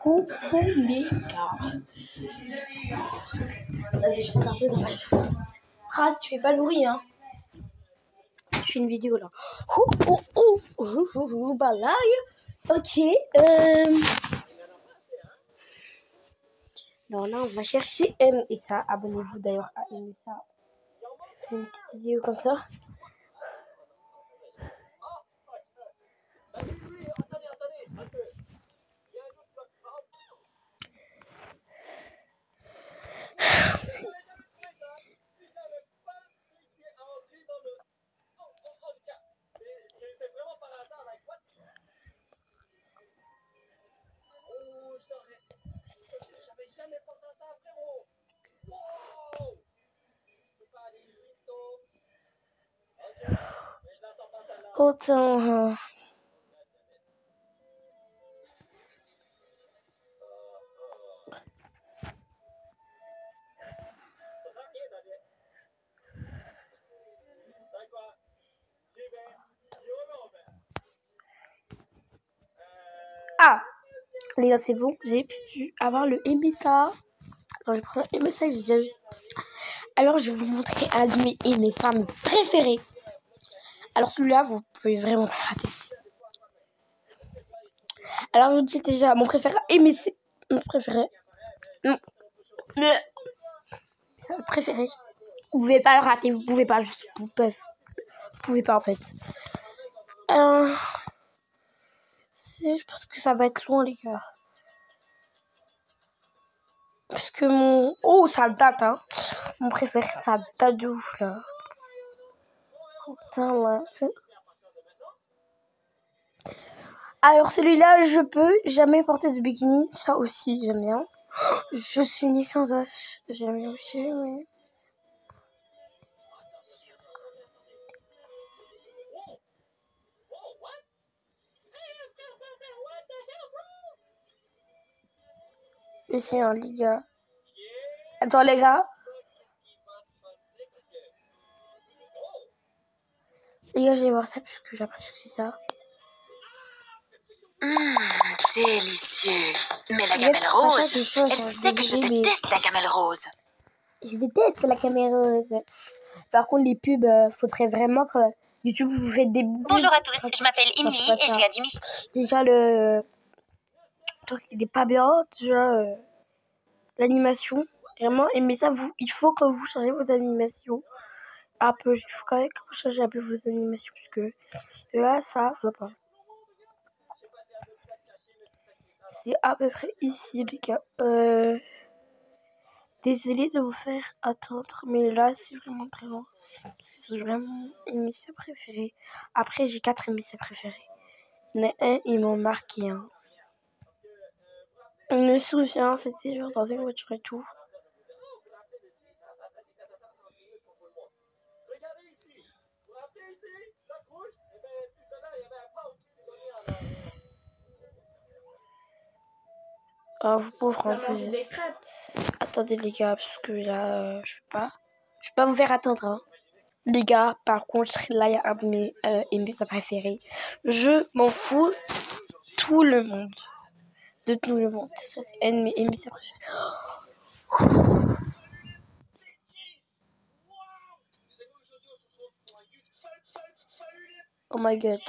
Coucou les gars. Attendez, je vais un peu dans ma chambre. Ras, tu fais pas le bruit, hein. Je fais une vidéo là. Balaye. Ok. Alors là, on va chercher M et ça. Abonnez-vous d'ailleurs à M et ça. Je fais une petite vidéo comme ça. Autant. Ah, les gars, c'est bon. J'ai pu avoir le MSA. Alors, je prends un MSA que j'ai déjà vu. Alors, je vais vous montrer un de mes MSA préférés. Alors, celui-là, vous pouvez vraiment pas le rater. Alors, je vous dis déjà mon préféré. MSA. Mon préféré. C'est mon préféré. Vous pouvez pas le rater. Vous pouvez pas. Vous pouvez pas, en fait. Je pense que ça va être loin, les gars. Parce que mon... Oh, ça date, hein. Mon préféré, ça date de ouf, là. Putain, ouais. Alors, celui-là, je peux jamais porter de bikini. Ça aussi, j'aime bien. Je suis née sans os. J'aime bien aussi, mais... Ici, hein, les gars. Attends, les gars. Les gars, je vais voir ça parce que j'ai l'impression que c'est ça. Délicieux. Mais la gamelle rose, elle sait que je déteste la gamelle rose. Je déteste la caméra rose. Par contre, les pubs, faudrait vraiment que YouTube vous fait des... Bonjour à tous, je m'appelle Émilie et je viens du Michigan. Déjà, le truc, il est pas bien. Déjà, l'animation. Vraiment, mais ça, il faut que vous changez vos animations. Un peu, il faut quand même que vous changez un peu vos animations. Parce que là, ça va pas. C'est à peu près ici, les gars. Désolée de vous faire attendre, mais là, c'est vraiment très long. C'est vraiment émissaire préféré. Après, j'ai 4 émissaires préférés. Mais un, ils m'ont marqué. Hein. Je me souviens, c'était genre dans une voiture et tout. Ah, vous pouvez prendre plus. Attendez les gars, parce que là, je peux pas vous faire attendre. Hein. Les gars, par contre, là, il y a un de mes émissaires préférés. Je m'en fous tout le monde. De tout le monde. Ça, c'est un de mes émissaires préférés. Oh my god.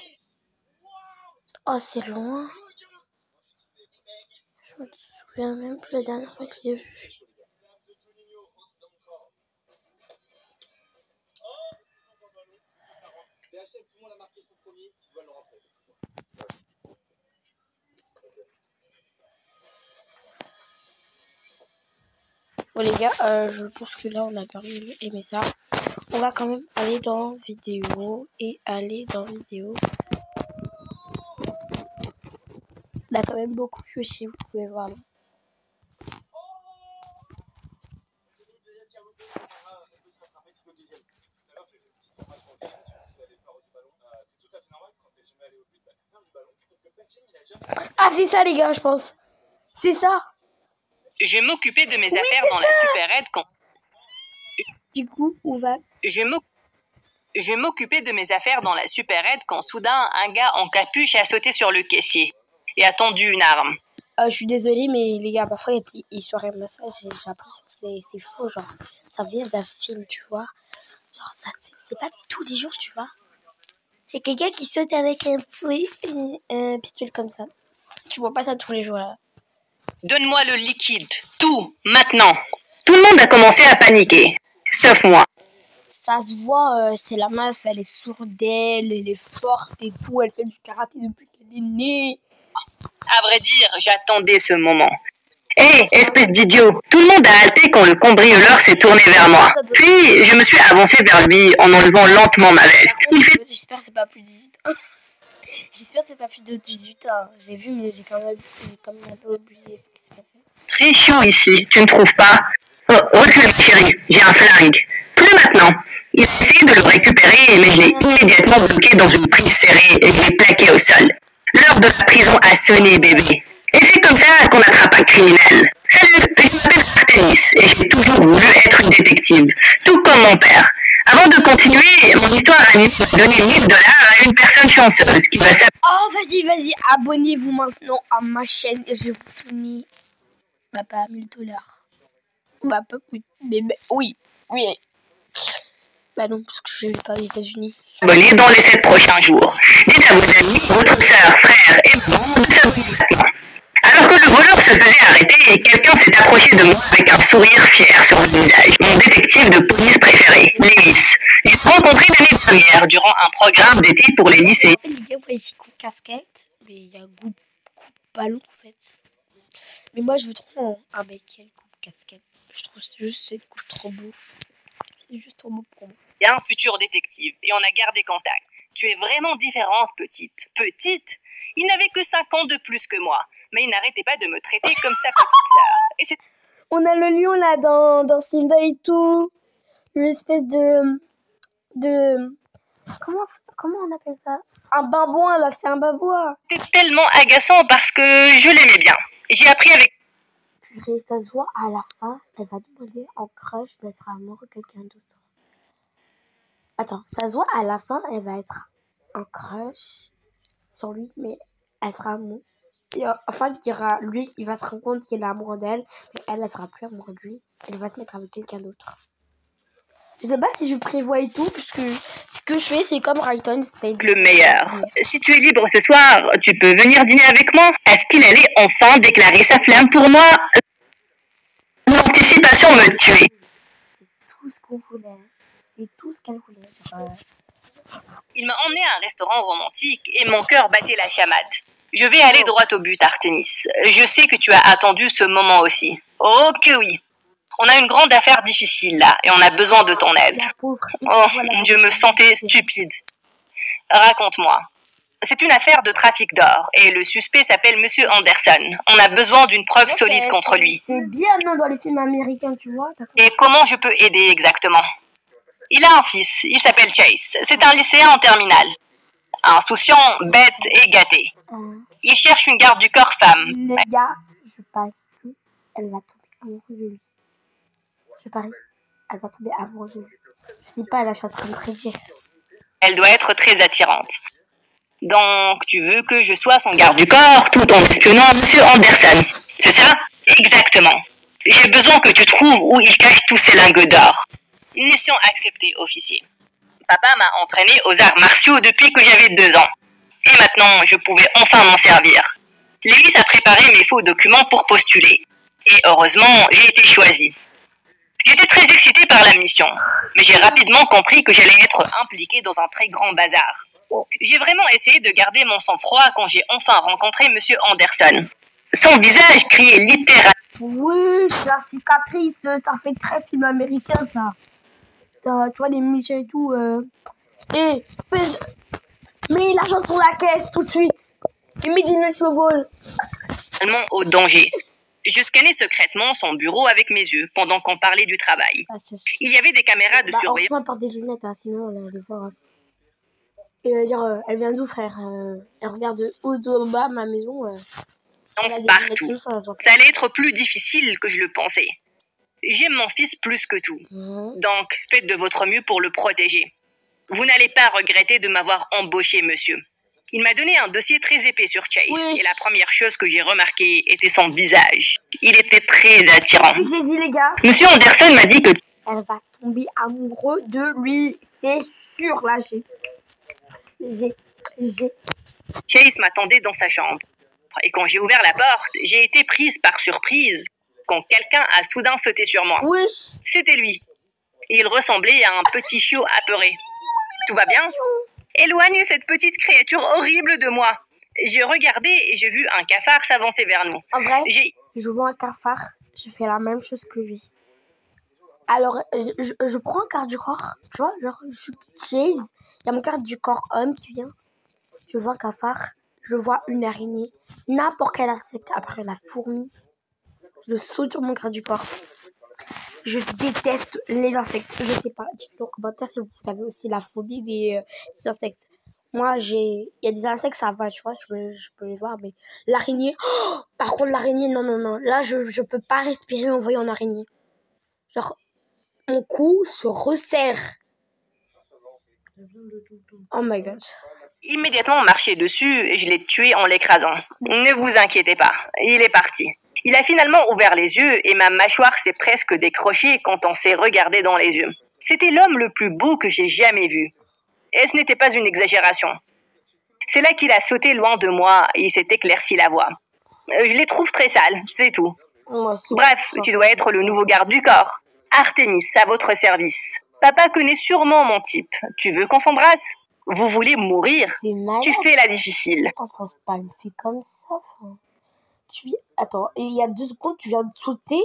Oh, c'est loin. Je me souviens même plus la dernière fois que je l'ai vu. Bon les gars, je pense que là on a perdu aimer ça. On va quand même aller dans vidéo et aller dans vidéo. On a quand même beaucoup pioché, vous pouvez voir là. Ah c'est ça les gars, je pense. C'est ça. Je m'occupais de mes affaires dans la supérette quand... Du coup, on va... Je m'occupais de mes affaires dans la supérette quand soudain un gars en capuche a sauté sur le caissier et a tendu une arme. Je suis désolée, mais les gars, parfois, il y a des histoires et messages, j'ai l'impression que c'est faux, genre, ça vient d'un film, tu vois. Genre, ça, c'est pas tous les jours, tu vois. Il y a quelqu'un qui saute avec un pistolet comme ça. Tu vois pas ça tous les jours, là. Donne-moi le liquide, tout, maintenant. Tout le monde a commencé à paniquer, sauf moi. Ça se voit, c'est la meuf, elle est sourde, elle est forte et tout, elle fait du karaté depuis qu'elle est née. À vrai dire, j'attendais ce moment. Hé, espèce d'idiot! Tout le monde a hâté quand le cambrioleur s'est tourné vers moi. Puis, je me suis avancé vers lui en enlevant lentement ma veste. J'espère que c'est pas plus de 18 ans. J'espère que c'est pas plus de 18 ans. J'ai vu, mais j'ai quand même un peu oublié ce qui s'est passé. Très chiant ici, tu ne trouves pas? Oh, recule, chérie, j'ai un flingue. Plus maintenant. Il a essayé de le récupérer, mais je l'ai immédiatement bloqué dans une prise serrée et je l'ai plaqué au sol. L'heure de la prison a sonné, bébé. Et c'est comme ça qu'on attrape un criminel. Salut, je m'appelle Artemis et j'ai toujours voulu être une détective, tout comme mon père. Avant de continuer, mon histoire a donné $1000 à une personne chanceuse qui va s'appeler... Oh, vas-y, abonnez-vous maintenant à ma chaîne et je vous finis. Bah, pas $1000. Bah, pas mais oui. Bah non, parce que je vais pas aux États-Unis. Abonnez dans les 7 prochains jours. Dites à vos amis, votre sœur, frère et maman de s'abonner maintenant. Alors que le voleur se faisait arrêter, quelqu'un s'est approché de moi avec un sourire fier sur le visage. Mon détective de police préféré, Lewis. J'ai rencontré l'année dernière durant un programme d'été pour les lycées. Les gars, moi ici coupe casquette, mais il y a coupe ballon en fait. Mais moi je veux trop un mec qui a une coupe casquette. Je trouve juste cette coupe trop beau. C'est juste trop beau pour moi. Il y a un futur détective et on a gardé contact. Tu es vraiment différente, petite. Petite? Il n'avait que 5 ans de plus que moi, mais il n'arrêtait pas de me traiter comme sa petite sœur. Et c'est... On a le lion là dans Simba et tout. Une espèce de comment on appelle ça? Un babouin là, c'est un babouin. C'était tellement agaçant parce que je l'aimais bien. J'ai appris avec... Purée, ça se voit à la fin, elle va demander en crush, mais elle sera amoureuse de quelqu'un d'autre. Attends, ça se voit à la fin, elle va être en crush sur lui, mais elle sera amoureuse. Enfin, lui, il va se rendre compte qu'il est amoureux d'elle, mais elle sera plus amoureuse de lui. Elle va se mettre avec quelqu'un d'autre. Je sais pas si je prévois et tout, puisque ce que je fais, c'est comme Rayton, c'est le meilleur. Si tu es libre ce soir, tu peux venir dîner avec moi. Est-ce qu'il allait enfin déclarer sa flamme pour moi? L'anticipation me tuait. C'est tout ce qu'on voulait. C'est tout ce qu'elle voulait. Il m'a emmené à un restaurant romantique et mon cœur battait la chamade. Je vais aller droit au but, Artemis. Je sais que tu as attendu ce moment aussi. Oh que oui. On a une grande affaire difficile là et on a besoin de ton aide. Oh, je me sentais stupide. Raconte-moi. C'est une affaire de trafic d'or et le suspect s'appelle Monsieur Anderson. On a besoin d'une preuve solide contre lui. C'est bien non dans les films américains, tu vois. Et comment je peux aider exactement? Il a un fils, il s'appelle Chase. C'est un lycéen en terminale. Insouciant, bête et gâté. Il cherche une garde du corps femme. Les gars, je parie qu'elle va tomber amoureuse de lui. Je parie, elle va tomber amoureuse de lui. Je sais pas, là, je suis en train de prédire. Elle doit être très attirante. Donc, tu veux que je sois son garde du corps tout en espionnant Monsieur Anderson, c'est ça? Exactement. J'ai besoin que tu trouves où il cache tous ses lingots d'or. Mission acceptée, officier. Papa m'a entraîné aux arts martiaux depuis que j'avais 2 ans. Et maintenant, je pouvais enfin m'en servir. Lewis a préparé mes faux documents pour postuler. Et heureusement, j'ai été choisie. J'étais très excitée par la mission, mais j'ai rapidement compris que j'allais être impliquée dans un très grand bazar. J'ai vraiment essayé de garder mon sang-froid quand j'ai enfin rencontré Monsieur Anderson. Son visage criait littéralement. Oui, la cicatrice, ça fait très film américain, ça. Tu vois, les méchants et tout. Mets l'argent sur la caisse tout de suite. Et mets du ball. Tellement au danger. Je scannais secrètement son bureau avec mes yeux pendant qu'on parlait du travail. Il y avait des caméras de surveillance. On porte des lunettes, hein, sinon on va les voir. Et elle va dire, elle vient d'où, frère? Elle regarde de haut de bas ma maison. Partout. Ça allait être plus difficile que je le pensais. J'aime mon fils plus que tout. Donc, faites de votre mieux pour le protéger. Vous n'allez pas regretter de m'avoir embauché, monsieur. Il m'a donné un dossier très épais sur Chase. Oui. Et la première chose que j'ai remarquée était son visage. Il était très attirant. J'ai dit, les gars. Monsieur Anderson m'a dit que elle va tomber amoureuse de lui. C'est sûr, là, j'ai. Chase m'attendait dans sa chambre. Et quand j'ai ouvert la porte, j'ai été prise par surprise quand quelqu'un a soudain sauté sur moi. Oui. C'était lui. Et il ressemblait à un petit chiot apeuré. Tout va bien? Éloigne cette petite créature horrible de moi. J'ai regardé et j'ai vu un cafard s'avancer vers nous. En vrai, je vois un cafard, je fais la même chose que lui. Alors, je prends un quart du corps, tu vois, genre, je suis Chase, il y a mon quart du corps homme qui vient. Je vois un cafard, je vois une araignée, n'importe quel insecte, après la fourmi. Je saute sur mon quart du corps. Je déteste les insectes. Je sais pas, dites-le en commentaire si vous avez aussi la phobie des insectes. Moi, il y a des insectes, ça va, tu vois, je peux les voir, mais l'araignée, oh, par contre, l'araignée, non. Là, je peux pas respirer en voyant l'araignée. Genre, mon cou se resserre. Oh my god. Immédiatement marché dessus et je l'ai tué en l'écrasant. Ne vous inquiétez pas, il est parti. Il a finalement ouvert les yeux et ma mâchoire s'est presque décrochée quand on s'est regardé dans les yeux. C'était l'homme le plus beau que j'ai jamais vu. Et ce n'était pas une exagération. C'est là qu'il a sauté loin de moi et il s'est éclairci la voix. Je les trouve très sales, c'est tout. Bref, tu dois être le nouveau garde du corps. Artemis, à votre service. Papa connaît sûrement mon type. Tu veux qu'on s'embrasse? Vous voulez mourir? Tu fais la difficile. Attends, pense pas me fait comme ça. Attends, il y a 2 secondes, tu viens de sauter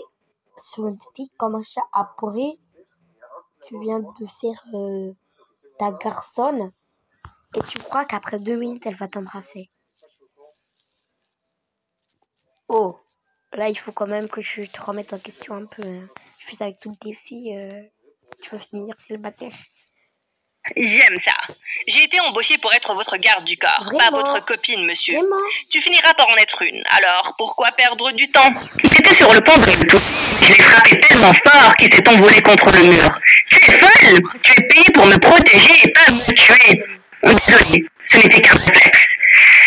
sur une fille comme un chat apeuré. Tu viens de faire ta garçonne. Et tu crois qu'après 2 minutes, elle va t'embrasser. Oh, là, il faut quand même que je te remette en question un peu. Hein. Je fais ça avec toutes tes filles. Tu veux finir célibataire. J'aime ça. J'ai été embauchée pour être votre garde du corps, Vraiment? pas votre copine, monsieur. Vraiment? Tu finiras par en être une. Alors, pourquoi perdre du temps? Il était sur le point de me tuer. Je l'ai frappé tellement fort qu'il s'est envolé contre le mur. Tu es folle! Tu es payé pour me protéger et pas me tuer. Désolé, ce n'était qu'un réflexe.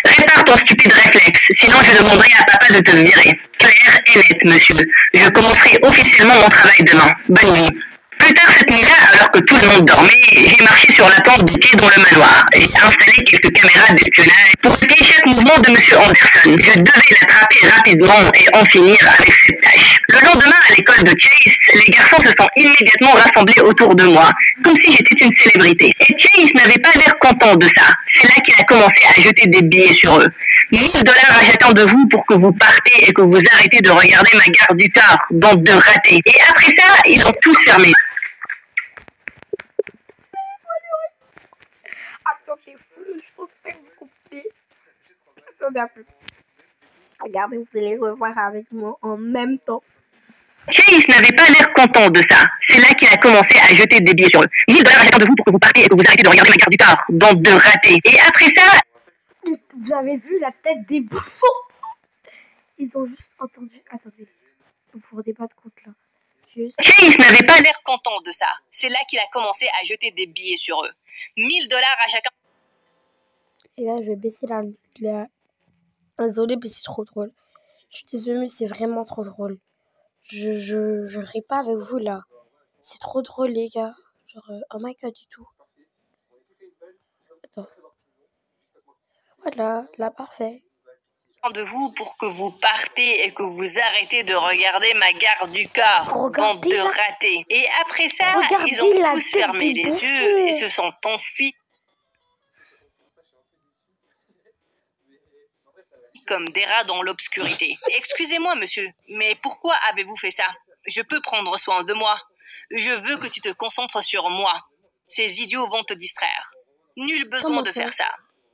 Répare ton stupide réflexe, sinon je demanderai à papa de te virer. Clair et net, monsieur. Je commencerai officiellement mon travail demain. Bonne nuit. Plus tard cette nuit-là, alors que tout le monde dormait, j'ai marché sur la porte du quai dans le manoir et installé quelques caméras d'espionnage pour écouter chaque mouvement de monsieur Anderson. Je devais l'attraper rapidement et en finir avec cette tâche. Le lendemain, à l'école de Chase, les garçons se sont immédiatement rassemblés autour de moi, comme si j'étais une célébrité. Et Chase n'avait pas l'air content de ça. C'est là qu'il a commencé à jeter des billets sur eux. 1000 dollars à chacun de vous pour que vous partez et que vous arrêtez de regarder ma garde du corps, bande de ratés. Et après ça, ils ont tous fermé. Attends, c'est fou, je pense pas que vous comprenez. Attendez un peu. Regardez, vous allez revoir avec moi en même temps. Chase n'avait pas l'air content de ça. C'est là qu'il a commencé à jeter des billets sur eux. 1000 dollars à chacun de vous pour que vous partez et que vous arrêtez de regarder ma garde du corps, bande de ratés. Et après ça... Vous avez vu la tête des bouffons? Ils ont juste entendu... Attendez, vous vous rendez pas compte là. Chase n'avait pas l'air content de ça. C'est là qu'il a commencé à jeter des billets sur eux. 1000 dollars à chacun. Et là, je vais baisser la... Désolée, mais c'est trop drôle. Je suis désolée, mais c'est vraiment trop drôle. Je ris pas avec vous là. C'est trop drôle, les gars. Genre, oh my god, du tout. Attends. Voilà, là, parfait. De vous pour que vous partez et que vous arrêtez de regarder ma garde du corps, bande de ratés. Et après ça, ils ont tous fermé les yeux et se sont enfuis comme des rats dans l'obscurité. Excusez-moi, monsieur, mais pourquoi avez-vous fait ça? Je peux prendre soin de moi. Je veux que tu te concentres sur moi. Ces idiots vont te distraire. Nul besoin de faire ça.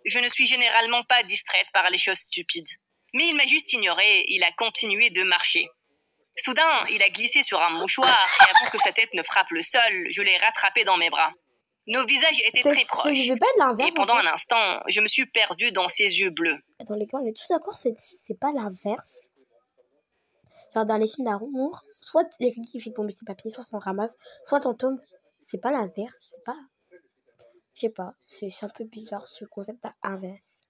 Je ne suis généralement pas distraite par les choses stupides. Mais il m'a juste ignoré, il a continué de marcher. Soudain, il a glissé sur un mouchoir et avant que sa tête ne frappe le sol, je l'ai rattrapé dans mes bras. Nos visages étaient très proches. Et pendant un instant, je me suis perdue dans ses yeux bleus. Attends les gars, on est tous d'accord, c'est pas l'inverse. Genre dans les films d'amour, soit il y a quelqu'un qui fait tomber ses papiers, soit on ramasse, soit on tombe. C'est pas l'inverse, c'est pas... Je sais pas, c'est un peu bizarre ce concept inverse.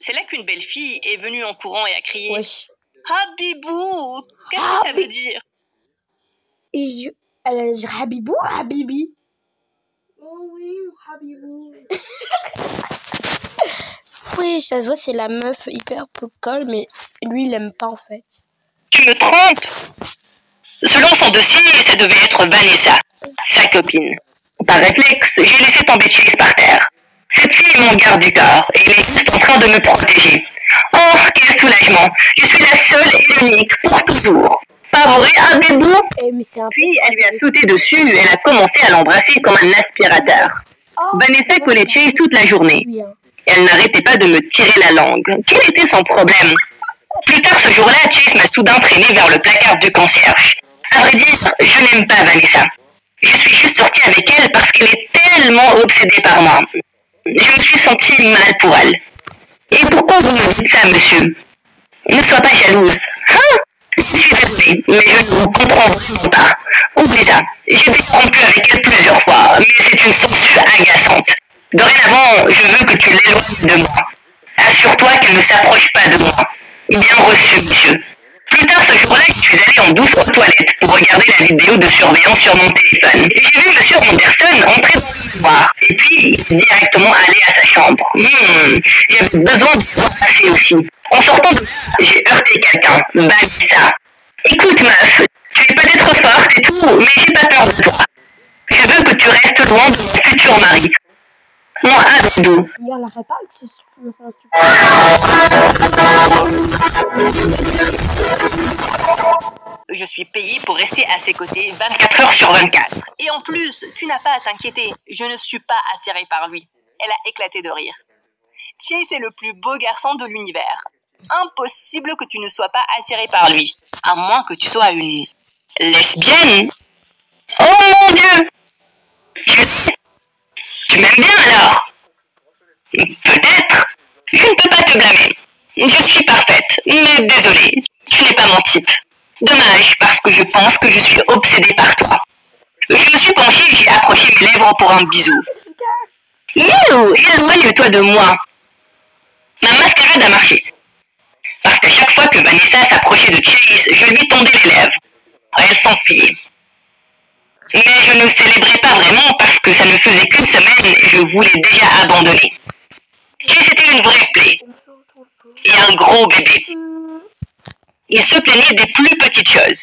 C'est là qu'une belle fille est venue en courant et a crié Wesh. Habibou, qu'est-ce que ça veut dire? Et elle a dit Habibou ou Habibi? Oh oui, Habibou. Oui, ça se voit, c'est la meuf hyper colle, mais lui, il aime pas en fait. Tu me trompes? Selon son dossier, ça devait être Vanessa, sa copine. Par réflexe, j'ai laissé tomber Chase par terre. Cette fille est mon garde du corps et il est juste en train de me protéger. Oh, quel soulagement! Je suis la seule et l'unique pour toujours. Pas vrai, Habibou? Puis elle lui a sauté dessus et elle a commencé à l'embrasser comme un aspirateur. Vanessa collait Chase toute la journée. Elle n'arrêtait pas de me tirer la langue. Quel était son problème? Plus tard ce jour-là, Chase m'a soudain traîné vers le placard du concierge. À vrai dire, je n'aime pas Vanessa. Je suis juste sortie avec elle parce qu'elle est tellement obsédée par moi. Je me suis sentie mal pour elle. Et pourquoi vous me dites ça, monsieur? Ne sois pas jalouse. Hein? Je suis désolée, mais je ne vous comprends vraiment pas. Oublie ça. J'ai été rompu avec elle plusieurs fois, mais c'est une censure agaçante. Dorénavant, je veux que tu l'éloignes de moi. Assure-toi qu'elle ne s'approche pas de moi. Bien reçu, monsieur. Plus tard ce jour-là, je suis allée en douce aux toilettes pour regarder la vidéo de surveillance sur mon téléphone. Et j'ai vu monsieur Anderson entrer dans le couloir et puis directement aller à sa chambre. J'avais besoin de voir passer aussi. En sortant de là, j'ai heurté quelqu'un. Vanessa. Écoute, meuf, tu es peut-être forte et tout, mais j'ai pas peur de toi. Je veux que tu restes loin de mon futur mari. Moi, Abdou. Je suis payée pour rester à ses côtés 24 heures sur 24. Et en plus, tu n'as pas à t'inquiéter, je ne suis pas attirée par lui. Elle a éclaté de rire. Chase est le plus beau garçon de l'univers. Impossible que tu ne sois pas attirée par lui, à moins que tu sois une lesbienne. Oh mon Dieu! Tu m'aimes bien alors? Peut-être. Je ne peux pas te blâmer. Je suis parfaite, mais désolée, tu n'es pas mon type. Dommage, parce que je pense que je suis obsédée par toi. Je me suis penchée et j'ai approché mes lèvres pour un bisou. Youh, éloigne-toi de moi. Ma mascarade a marché. Parce qu'à chaque fois que Vanessa s'approchait de Chase, je lui tendais les lèvres. Elle s'enfuyait. Mais je ne célébrais pas vraiment parce que ça ne faisait qu'une semaine et je voulais déjà abandonner. Chase était une vraie plaie. Et un gros bébé. Il se plaignait des plus petites choses.